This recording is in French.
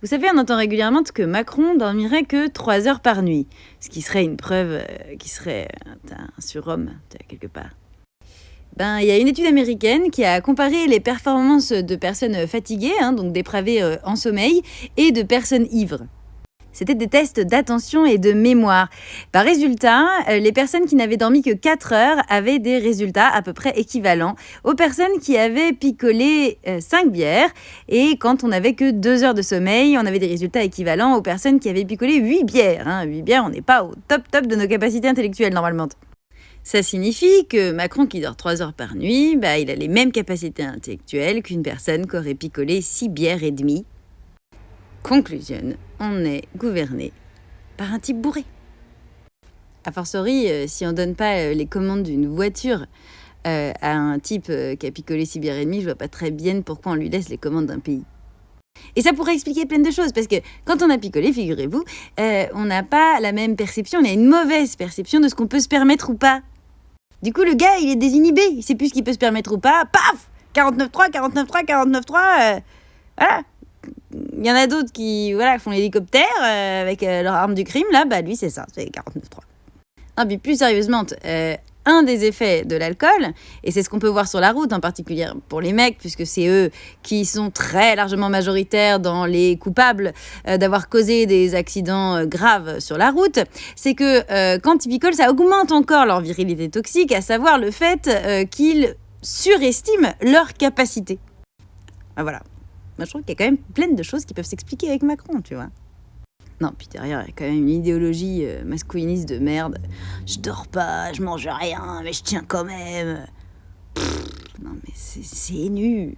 Vous savez, on entend régulièrement que Macron dormirait que 3 heures par nuit, ce qui serait une preuve qui serait un surhomme, quelque part. Il y a une étude américaine qui a comparé les performances de personnes fatiguées, donc dépravées en sommeil, et de personnes ivres. C'était des tests d'attention et de mémoire. Par résultat, les personnes qui n'avaient dormi que 4 heures avaient des résultats à peu près équivalents aux personnes qui avaient picolé 5 bières. Et quand on n'avait que 2 heures de sommeil, on avait des résultats équivalents aux personnes qui avaient picolé 8 bières. 8 bières, on n'est pas au top de nos capacités intellectuelles normalement. Ça signifie que Macron qui dort 3 heures par nuit, il a les mêmes capacités intellectuelles qu'une personne qui aurait picolé 6 bières et demie. Conclusion, on est gouverné par un type bourré. A fortiori, si on donne pas les commandes d'une voiture à un type qui a picolé 6 bières et demie, je vois pas très bien pourquoi on lui laisse les commandes d'un pays. Et ça pourrait expliquer plein de choses, parce que quand on a picolé, figurez-vous, on n'a pas la même perception, on a une mauvaise perception de ce qu'on peut se permettre ou pas. Du coup, le gars, il est désinhibé, il sait plus ce qu'il peut se permettre ou pas, paf 49.3, voilà. Il y en a d'autres qui font l'hélicoptère avec leur arme du crime, là, lui, c'est ça, c'est 49.3. Non, puis plus sérieusement, un des effets de l'alcool, et c'est ce qu'on peut voir sur la route, en particulier pour les mecs, puisque c'est eux qui sont très largement majoritaires dans les coupables d'avoir causé des accidents graves sur la route, c'est que quand ils picolent, ça augmente encore leur virilité toxique, à savoir le fait qu'ils surestiment leur capacité. Voilà. Moi, je trouve qu'il y a quand même plein de choses qui peuvent s'expliquer avec Macron, tu vois. Non, puis derrière, il y a quand même une idéologie masculiniste de merde. Je dors pas, je mange rien, mais je tiens quand même. Non, mais c'est nul.